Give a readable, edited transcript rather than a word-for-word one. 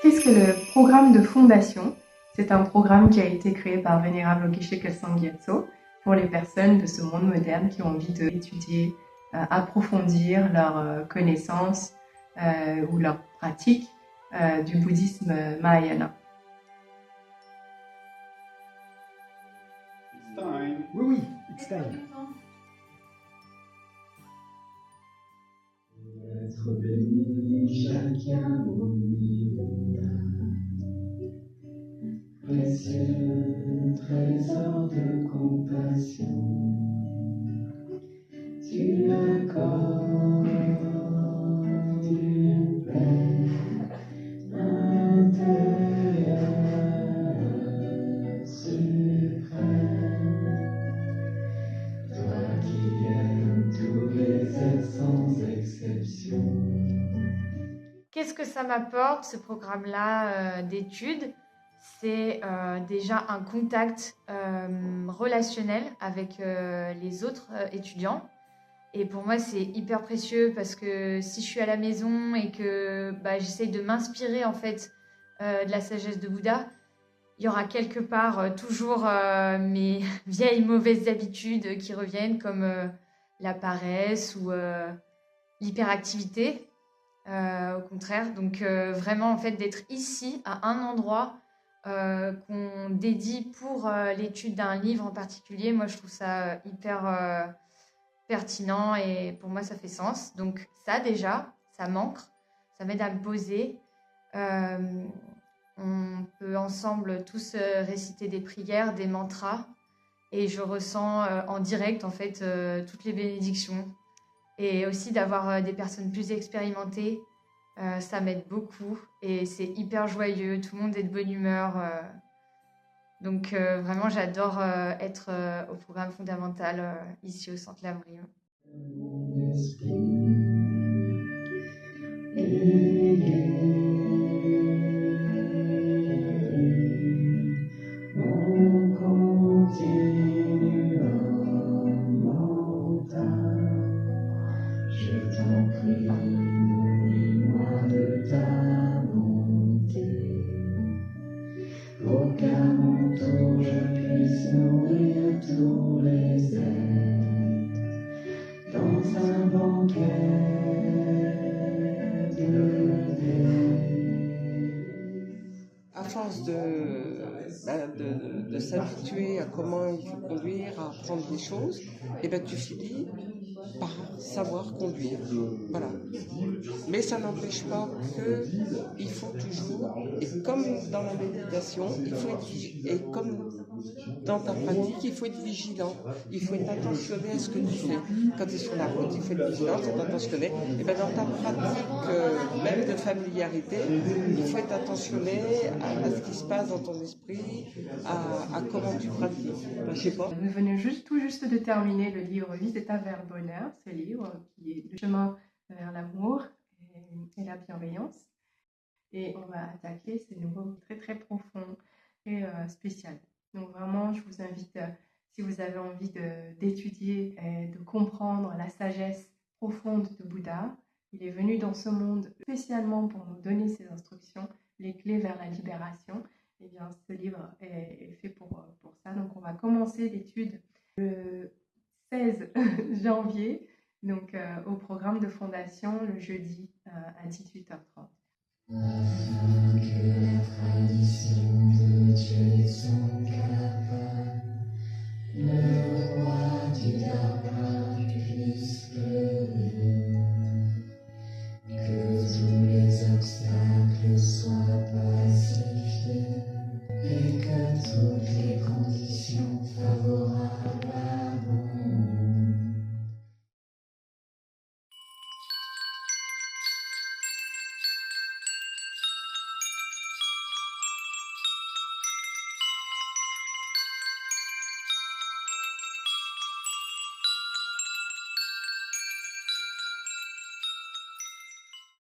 Qu'est-ce que le programme de fondation? C'est un programme qui a été créé par Vénérable Geshe Kelsang Gyatso pour les personnes de ce monde moderne qui ont envie d'étudier, approfondir leurs connaissances ou leurs pratiques du bouddhisme mahayana. It's time. Oui, it's time. Être béni, Shakyamuni Bouddha, précieux trésor de compassion, tu accordes une paix intérieure suprême, toi qui aimes tous les êtres sans exception. Qu'est-ce que ça m'apporte, ce programme-là d'études? C'est déjà un contact relationnel avec les autres étudiants. Et pour moi, c'est hyper précieux parce que si je suis à la maison et que j'essaye de m'inspirer en fait de la sagesse de Bouddha, il y aura quelque part toujours mes vieilles mauvaises habitudes qui reviennent comme la paresse ou l'hyperactivité. Au contraire, donc vraiment en fait d'être ici à un endroit qu'on dédie pour l'étude d'un livre en particulier, moi je trouve ça hyper pertinent et pour moi ça fait sens. Donc ça déjà, ça m'ancre, ça m'aide à me poser. On peut ensemble tous réciter des prières, des mantras et je ressens en direct en fait toutes les bénédictions. Et aussi d'avoir des personnes plus expérimentées, ça m'aide beaucoup et c'est hyper joyeux, tout le monde est de bonne humeur. Donc vraiment, j'adore être au programme fondamental ici au Centre Lavrim. Mon esprit on continue mental. Je t'en prie, nourris-moi de ta bonté, pour qu'à mon tour je puisse nourrir tous les êtres dans un banquet de délices. À force de s'habituer à comment il faut conduire, à apprendre des choses, et tu finis par savoir conduire. Voilà. Mais ça n'empêche pas qu'il faut toujours, et comme dans la méditation, et comme dans ta pratique, il faut être vigilant. Il faut être attentionné à ce que tu fais. Quand tu es sur la route, il faut être vigilant, être attentionné. Et dans ta pratique, même de familiarité, il faut être attentionné à ce qui se passe dans ton esprit, à comment tu pratiques. Je sais pas. Nous venons tout juste de terminer le livre 8 étapes vers le bonheur, ce livre qui est le chemin vers l'amour et la bienveillance. Et on va attaquer ces nouveaux très très profonds et spécial. Donc vraiment, je vous invite, si vous avez envie d'étudier et de comprendre la sagesse profonde de Bouddha, il est venu dans ce monde spécialement pour nous donner ses instructions, les clés vers la libération. Eh bien, ce livre est fait pour ça. Donc, on va commencer l'étude le 16 janvier, donc au programme de fondation le jeudi à 18h30. Afin que la tradition de Dieu et son